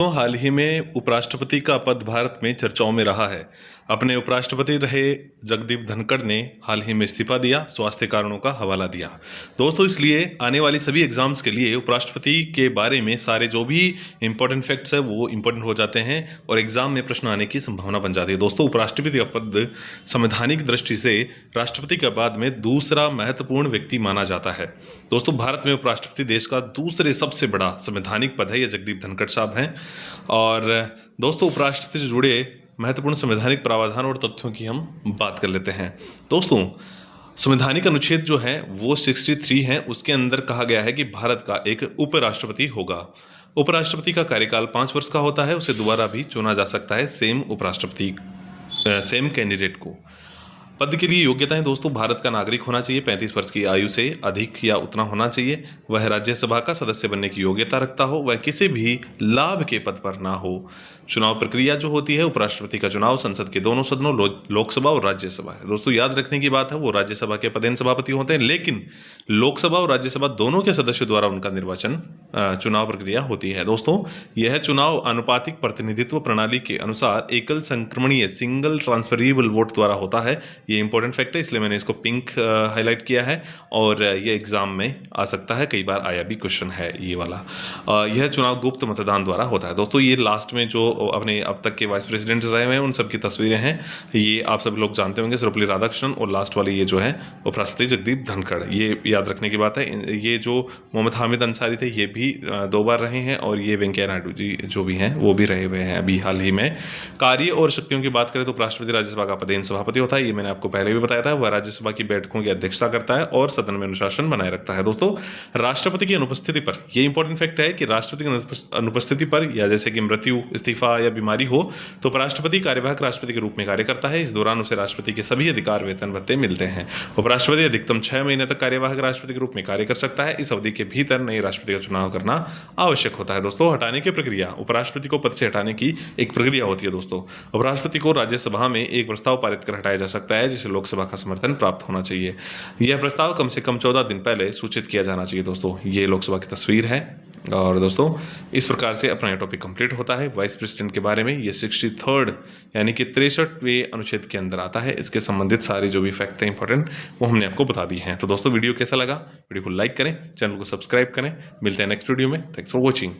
तो हाल ही में उपराष्ट्रपति का पद भारत में चर्चाओं में रहा है। अपने उपराष्ट्रपति रहे जगदीप धनखड़ ने हाल ही में इस्तीफा दिया, स्वास्थ्य कारणों का हवाला दिया। दोस्तों, इसलिए आने वाली सभी एग्जाम्स के लिए उपराष्ट्रपति के बारे में सारे जो भी इंपॉर्टेंट फैक्ट्स है वो इंपॉर्टेंट हो जाते हैं और एग्जाम में प्रश्न आने की संभावना बन जाती है। दोस्तों, उपराष्ट्रपति का पद संवैधानिक दृष्टि से राष्ट्रपति के बाद में दूसरा महत्वपूर्ण व्यक्ति माना जाता है। दोस्तों, भारत में उपराष्ट्रपति देश का दूसरे सबसे बड़ा संवैधानिक पद है। ये जगदीप धनखड़ साहब हैं। और दोस्तों, उपराष्ट्रपति से जुड़े महत्वपूर्ण संवैधानिक प्रावधान और तथ्यों की हम बात कर लेते हैं। दोस्तों, संवैधानिक अनुच्छेद जो है वो 63 है। उसके अंदर कहा गया है कि भारत का एक उपराष्ट्रपति होगा। उपराष्ट्रपति का कार्यकाल 5 वर्ष का होता है। उसे दोबारा भी चुना जा सकता है सेम उपराष्ट्रपति सेम कैंडिडेट को। पद के लिए योग्यताएं दोस्तों, भारत का नागरिक होना चाहिए, 35 वर्ष की आयु से अधिक या उतना होना चाहिए, वह राज्यसभा का सदस्य बनने की योग्यता रखता हो, वह किसी भी लाभ के पद पर ना हो। चुनाव प्रक्रिया जो होती है, उपराष्ट्रपति का चुनाव संसद के दोनों सदनों लोकसभा और राज्यसभा है। दोस्तों, याद रखने की बात है, वो राज्यसभा के पदेन सभापति होते हैं, लेकिन लोकसभा और राज्यसभा दोनों के सदस्यों द्वारा उनका निर्वाचन चुनाव प्रक्रिया होती है। दोस्तों, यह चुनाव अनुपातिक प्रतिनिधित्व प्रणाली के अनुसार एकल संक्रमणीय सिंगल ट्रांसफरेबल वोट द्वारा होता है। ये इंपॉर्टेंट फैक्ट है, इसलिए मैंने इसको पिंक हाईलाइट किया है और ये एग्जाम में आ सकता है, कई बार आया भी क्वेश्चन है ये वाला। यह चुनाव गुप्त मतदान द्वारा होता है। दोस्तों, ये लास्ट में जो अपने अब तक के वाइस प्रेसिडेंट रहे हुए हैं उन सबकी तस्वीरें हैं। ये आप सब लोग जानते होंगे, सर्वपल्ली राधाकृष्णन, और लास्ट वाले ये जो है उपराष्ट्रपति जगदीप धनखड़। ये याद रखने की बात है। ये जो मोहम्मद हामिद अंसारी थे ये भी 2 बार रहे हैं, और ये वेंकैया नायडू जी जो भी हैं वो भी रहे हुए हैं अभी हाल ही में। कार्य और शक्तियों की बात करें तो उपराष्ट्रपति राज्यसभा का पदेन सभापति होता है। ये मैंने आपको पहले भी बताया था। वह राज्यसभा की बैठकों की अध्यक्षता करता है और सदन में अनुशासन बनाए रखता है। दोस्तों, राष्ट्रपति की अनुपस्थिति पर, यह इंपॉर्टेंट फैक्ट है कि राष्ट्रपति की अनुपस्थिति पर या जैसे कि मृत्यु, इस्तीफा या बीमारी हो तो उपराष्ट्रपति कार्यवाहक राष्ट्रपति के रूप में कार्य करता है। इस दौरान उसे राष्ट्रपति के सभी अधिकार, वेतन, भत्ते मिलते हैं। उपराष्ट्रपति अधिकतम 6 महीने तक कार्यवाहक राष्ट्रपति के रूप में कार्य कर सकता है। इस अवधि के भीतर नए राष्ट्रपति का चुनाव करना आवश्यक होता है। दोस्तों, हटाने की प्रक्रिया, उपराष्ट्रपति को पद से हटाने की एक प्रक्रिया होती है। दोस्तों, उपराष्ट्रपति को राज्यसभा में एक प्रस्ताव पारित कर हटाया जा सकता है जिसे लोकसभा का समर्थन प्राप्त होना चाहिए। यह प्रस्ताव कम से कम 14 दिन पहले सूचित किया जाना चाहिए। दोस्तों, ये लोकसभा की तस्वीर है। और दोस्तों, इस प्रकार से अपना यह टॉपिक कंप्लीट होता है वाइस प्रेसिडेंट के बारे में। ये 63 यानी कि 63वें अनुच्छेद के अंदर आता है। इसके संबंधित सारे जो भी फैक्ट हैं इंपॉर्टेंट वो हमने आपको बता दिए हैं। तो दोस्तों, वीडियो कैसा लगा? वीडियो को लाइक करें, चैनल को सब्सक्राइब करें। मिलते हैं नेक्स्ट वीडियो में। Thanks for watching.